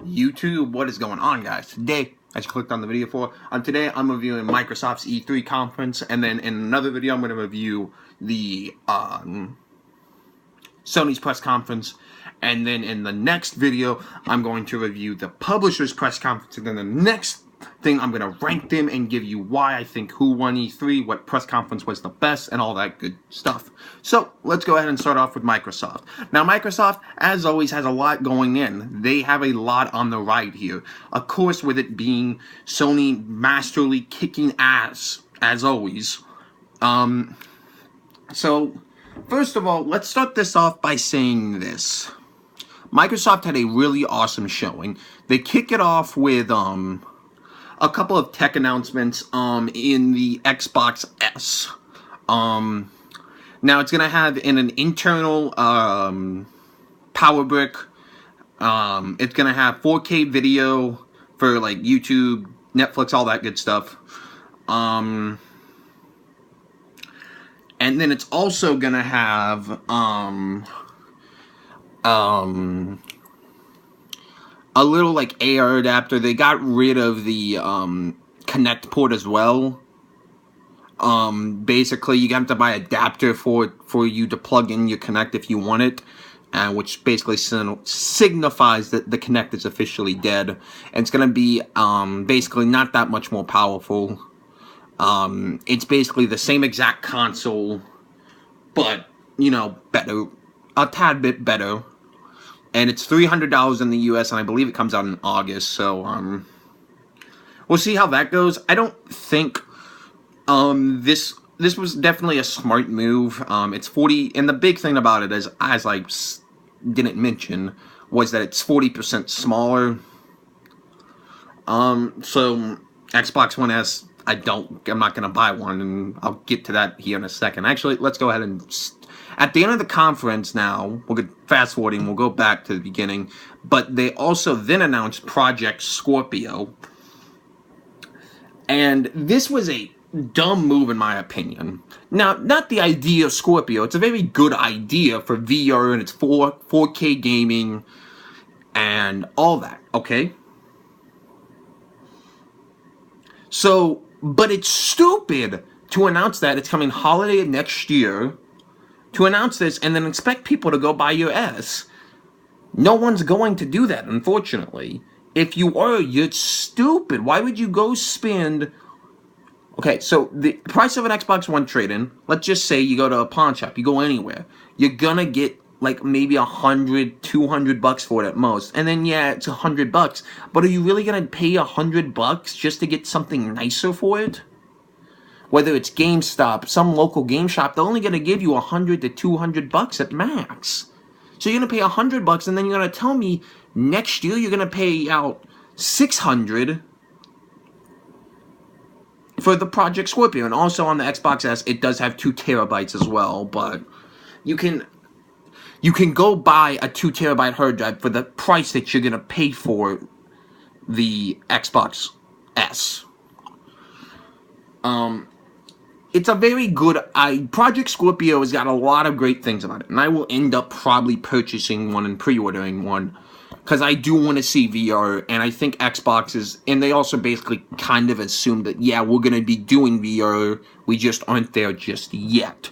YouTube, what is going on, guys? Today, as you clicked on the video for, today I'm reviewing Microsoft's E3 conference, and then in another video I'm going to review the Sony's press conference, and then in the next video I'm going to review the publisher's press conference, and then the next thing I'm going to rank them and give you why I think who won E3, what press conference was the best, and all that good stuff. So let's go ahead and start off with Microsoft. Now Microsoft, as always, has a lot going in. They have a lot on the right here. Of course, with it being Sony masterly kicking ass, as always. So first of all, let's start this off by saying this. Microsoft had a really awesome showing. They kick it off with a couple of tech announcements in the Xbox S. Now it's gonna have in an internal power brick. It's gonna have 4K video for like YouTube, Netflix, all that good stuff. And then it's also gonna have a little like AR adapter. They got rid of the Connect port as well. Basically you have to buy an adapter for you to plug in your Connect if you want it, which basically signifies that the Connect is officially dead. And it's gonna be basically not that much more powerful. It's basically the same exact console, but you know, better, a tad bit better. And it's $300 in the US, and I believe it comes out in August, so we'll see how that goes. I don't think this was definitely a smart move. It's 40, and the big thing about it is, as I didn't mention, was that it's 40% smaller. So Xbox One S, I'm not gonna buy one, and I'll get to that here in a second. Actually, let's go ahead and at the end of the conference now, we'll get fast forwarding, we'll go back to the beginning, but they also then announced Project Scorpio. And this was a dumb move in my opinion. Now, not the idea of Scorpio, it's a very good idea for VR and it's 4K gaming and all that, okay? So, but it's stupid to announce that it's coming holiday next year, to announce this and then expect people to go buy your S. No one's going to do that, unfortunately. If you are, you're stupid. Why would you go spend... Okay, so the price of an Xbox One trade-in, let's just say you go to a pawn shop, you go anywhere, you're gonna get like maybe $100, $200 for it at most. And then yeah, it's $100, but are you really gonna pay $100 just to get something nicer for it? Whether it's GameStop, some local game shop, they're only going to give you $100 to $200 at max. So you're going to pay $100, and then you're going to tell me next year you're going to pay out $600 for the Project Scorpio. And also on the Xbox S, it does have 2 terabytes as well, but you can go buy a 2 terabyte hard drive for the price that you're going to pay for the Xbox S. It's a very good... Project Scorpio has got a lot of great things about it. And I will end up probably purchasing one and pre-ordering one. Because I do want to see VR. And I think Xbox is... And they also basically kind of assume that, yeah, we're going to be doing VR. We just aren't there just yet.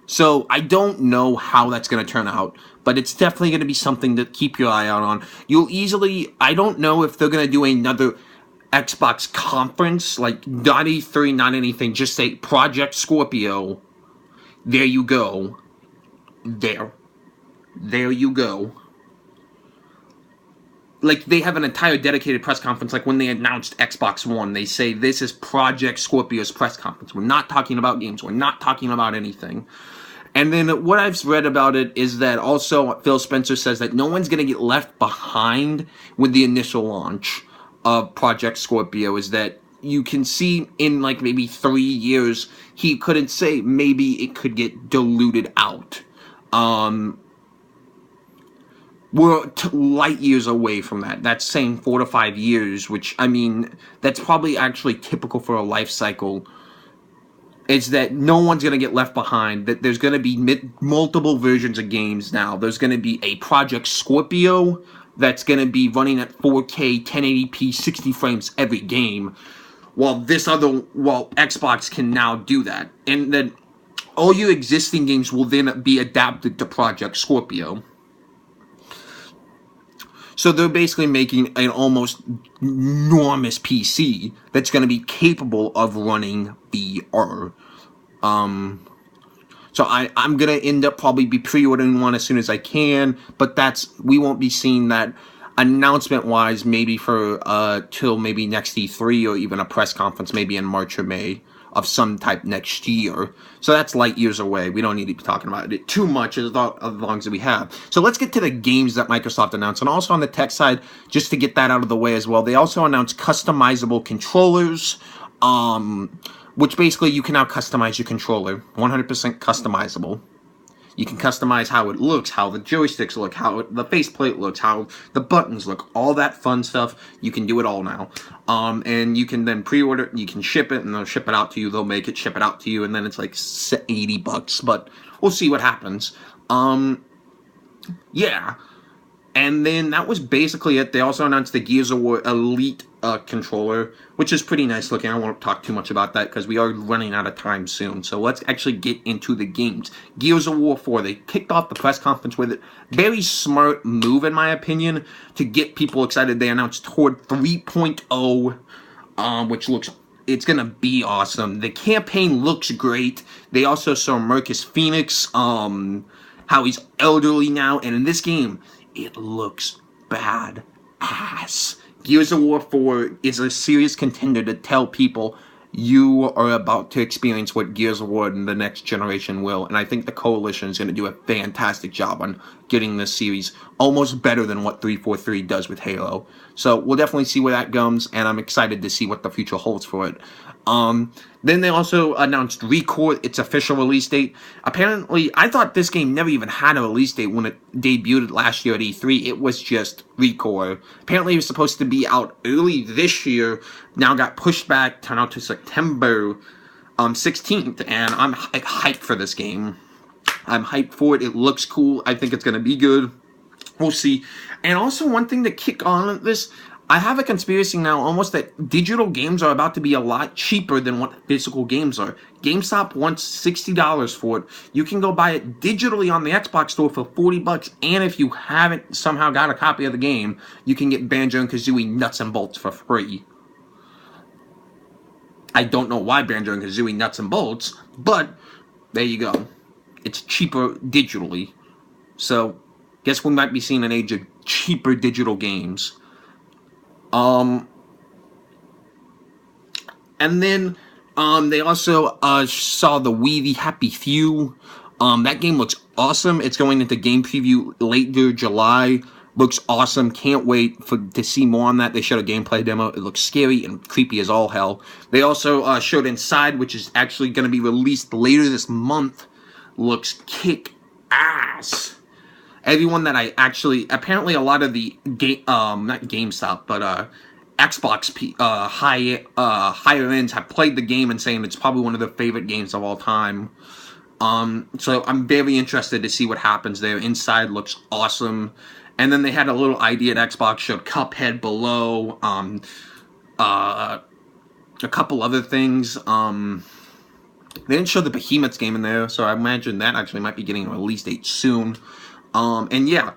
So I don't know how that's going to turn out. But it's definitely going to be something to keep your eye out on. You'll easily... I don't know if they're going to do another Xbox conference, like not E3, not anything, just say Project Scorpio. There you go. There you go. Like they have an entire dedicated press conference, like when they announced Xbox One, they say this is Project Scorpio's press conference. We're not talking about games, we're not talking about anything. And then what I've read about it is that also Phil Spencer says that no one's going to get left behind with the initial launch of Project Scorpio, is that you can see in like maybe 3 years, he couldn't say, maybe it could get diluted out. We're light years away from that. That's saying 4 to 5 years, which, I mean, that's probably actually typical for a life cycle is that no one's going to get left behind, that there's going to be multiple versions of games now. There's going to be a Project Scorpio that's going to be running at 4K, 1080p, 60 frames every game, while Xbox can now do that. And then all your existing games will then be adapted to Project Scorpio. So they're basically making an almost enormous PC that's going to be capable of running VR. So I'm going to end up probably be pre-ordering one as soon as I can, but we won't be seeing that announcement-wise maybe for till maybe next E3 or even a press conference maybe in March or May of some type next year. So that's light years away. We don't need to be talking about it too much as long as we have. So let's get to the games that Microsoft announced. And also on the tech side, just to get that out of the way as well, they also announced customizable controllers, which basically you can now customize your controller, 100% customizable. You can customize how it looks, how the joysticks look, how the faceplate looks, how the buttons look, all that fun stuff. You can do it all now. And you can then pre-order, you can ship it, and they'll ship it out to you. They'll make it, ship it out to you, and then it's like $80, but we'll see what happens. Yeah. And then that was basically it. They also announced the Gears of War Elite controller, which is pretty nice looking. I won't talk too much about that because we are running out of time soon. So let's actually get into the games. Gears of War 4, they kicked off the press conference with it. Very smart move, in my opinion, to get people excited. They announced Horde 3.0, which it's going to be awesome. The campaign looks great. They also show Marcus Phoenix, how he's elderly now. And in this game, it looks bad ass. Gears of War 4 is a serious contender to tell people you are about to experience what Gears of War in the next generation will. And I think the Coalition is going to do a fantastic job on getting this series almost better than what 343 does with Halo. So we'll definitely see where that goes, and I'm excited to see what the future holds for it. Then they also announced ReCore, its official release date. Apparently, I thought this game never even had a release date when it debuted last year at E3. It was just ReCore. Apparently, it was supposed to be out early this year. Now got pushed back, turned out to September 16th, and I'm hyped for this game. I'm hyped for it. It looks cool. I think it's going to be good. We'll see. And also, one thing to kick on this, I have a conspiracy now almost that digital games are about to be a lot cheaper than what physical games are. GameStop wants $60 for it. You can go buy it digitally on the Xbox store for $40, and if you haven't somehow got a copy of the game, you can get Banjo and Kazooie Nuts and Bolts for free. I don't know why Banjo and Kazooie Nuts and Bolts, but there you go. It's cheaper digitally. So, guess we might be seeing an age of cheaper digital games. And then they also saw the Wii The Happy Few. That game looks awesome. It's going into game preview later July. Looks awesome. Can't wait to see more on that. They showed a gameplay demo. It looks scary and creepy as all hell. They also showed Inside, which is actually going to be released later this month. Looks kick-ass. Everyone that apparently a lot of the not GameStop, but Xbox higher ends have played the game and saying it's probably one of their favorite games of all time. So I'm very interested to see what happens there. Inside looks awesome. And then they had a little idea at Xbox, showed Cuphead below, a couple other things. They didn't show the Behemoths game in there, so I imagine that actually might be getting a release date soon. And yeah,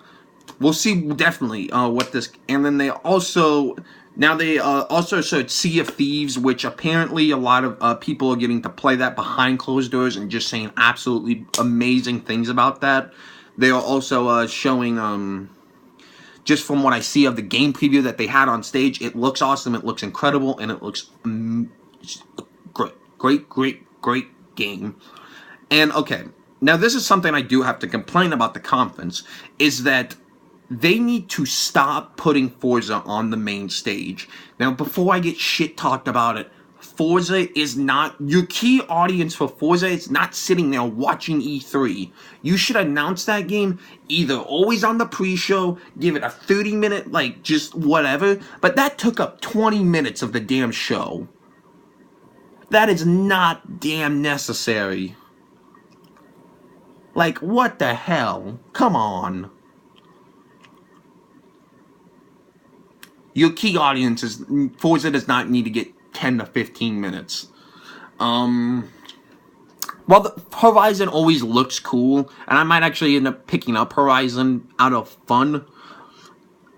we'll see definitely what this. And then they also showed Sea of Thieves, which apparently a lot of people are getting to play that behind closed doors and just saying absolutely amazing things about that. They are also showing, just from what I see of the game preview that they had on stage, it looks awesome, it looks incredible, and it looks great game. And okay. Now, this is something I do have to complain about the conference, is that they need to stop putting Forza on the main stage. Now, before I get shit talked about it, Forza is not, your key audience for Forza is not sitting there watching E3. You should announce that game either always on the pre-show, give it a 30-minute, like, just whatever, but that took up 20 minutes of the damn show. That is not damn necessary. Like, what the hell? Come on. Your key audience is, Forza does not need to get 10 to 15 minutes. Well, the Horizon always looks cool, and I might actually end up picking up Horizon out of fun,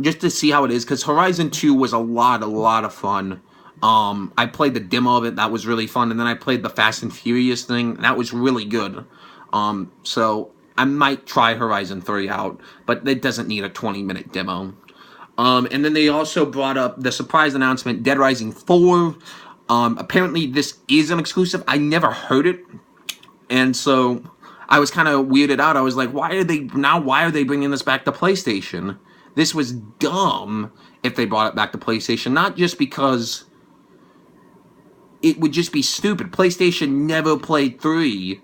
just to see how it is, because Horizon 2 was a lot of fun. I played the demo of it, that was really fun, and then I played the Fast and Furious thing, that was really good. So I might try Horizon 3 out, but it doesn't need a 20-minute demo. And then they also brought up the surprise announcement, Dead Rising 4. Apparently this is an exclusive. I never heard it. And so I was kind of weirded out. I was like, why are they bringing this back to PlayStation? This was dumb if they brought it back to PlayStation. Not just because it would just be stupid. PlayStation never played 3.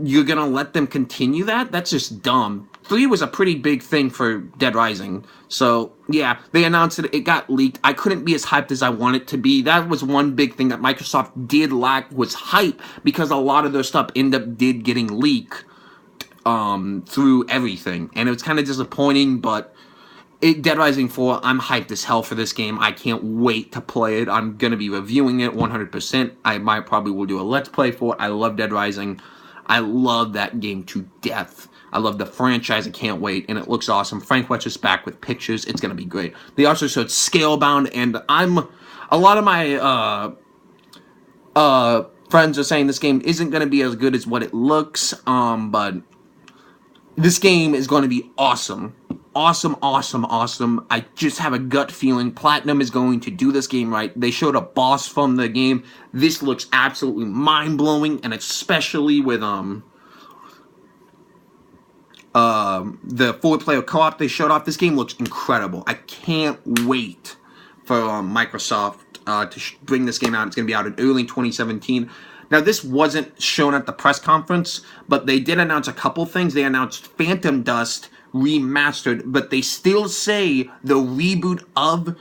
You're gonna let them continue that? That's just dumb. 3 was a pretty big thing for Dead Rising. So, yeah, they announced it. It got leaked. I couldn't be as hyped as I wanted to be. That was one big thing that Microsoft did lack, was hype, because a lot of their stuff ended up getting leaked through everything. And it was kind of disappointing, but Dead Rising 4, I'm hyped as hell for this game. I can't wait to play it. I'm going to be reviewing it 100%. I might probably will do a Let's Play for it. I love Dead Rising. I love that game to death. I love the franchise. I can't wait. And it looks awesome. Frank Welcher's back with pictures. It's going to be great. They also showed Scalebound. And a lot of my friends are saying this game isn't going to be as good as what it looks. But this game is going to be awesome. Awesome. I just have a gut feeling Platinum is going to do this game right. They showed a boss from the game. This looks absolutely mind-blowing, and especially with the 4-player co-op they showed off. This game looks incredible. I can't wait for Microsoft to bring this game out. It's going to be out in early 2017. Now, this wasn't shown at the press conference, but they did announce a couple things. They announced Phantom Dust remastered, but they still say the reboot of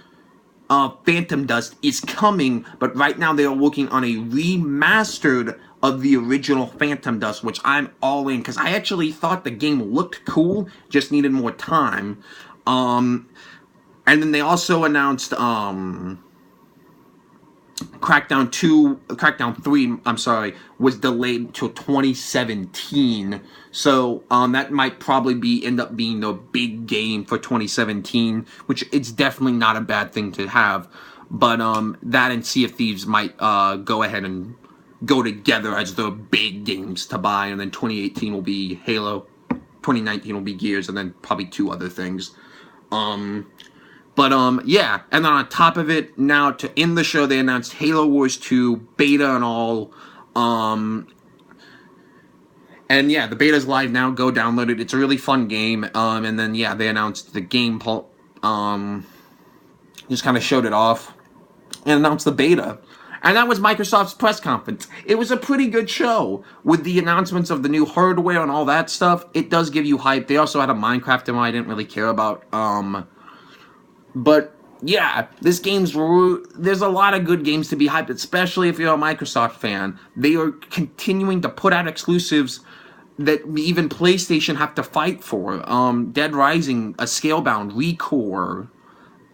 Phantom Dust is coming, but right now they are working on a remastered of the original Phantom Dust, which I'm all in, because I actually thought the game looked cool, just needed more time. And then they also announced Crackdown 3, I'm sorry, was delayed till 2017. So that might probably end up being the big game for 2017, which it's definitely not a bad thing to have. But that and Sea of Thieves might go ahead and go together as the big games to buy, and then 2018 will be Halo, 2019 will be Gears, and then probably 2 other things. Yeah, and then on top of it, now to end the show, they announced Halo Wars 2 beta and all. And yeah, the beta's live now. Go download it. It's a really fun game. And then yeah, they announced the game. Just kind of showed it off and announced the beta. And that was Microsoft's press conference. It was a pretty good show with the announcements of the new hardware and all that stuff. It does give you hype. They also had a Minecraft demo I didn't really care about. But yeah, there's a lot of good games to be hyped, especially if you're a Microsoft fan. They are continuing to put out exclusives that even PlayStation have to fight for. Dead Rising, a Scalebound, Recore,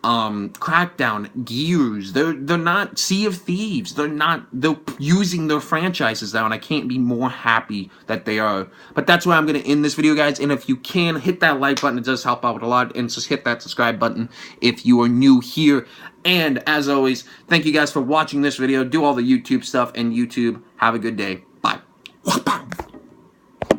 Crackdown, Gears. They're not Sea of Thieves. They're using their franchises now, and I can't be more happy that they are. But that's where I'm going to end this video, guys. And if you can, hit that like button. It does help out a lot. And just hit that subscribe button if you are new here. And as always, thank you guys for watching this video. Do all the YouTube stuff, and YouTube, have a good day. Bye.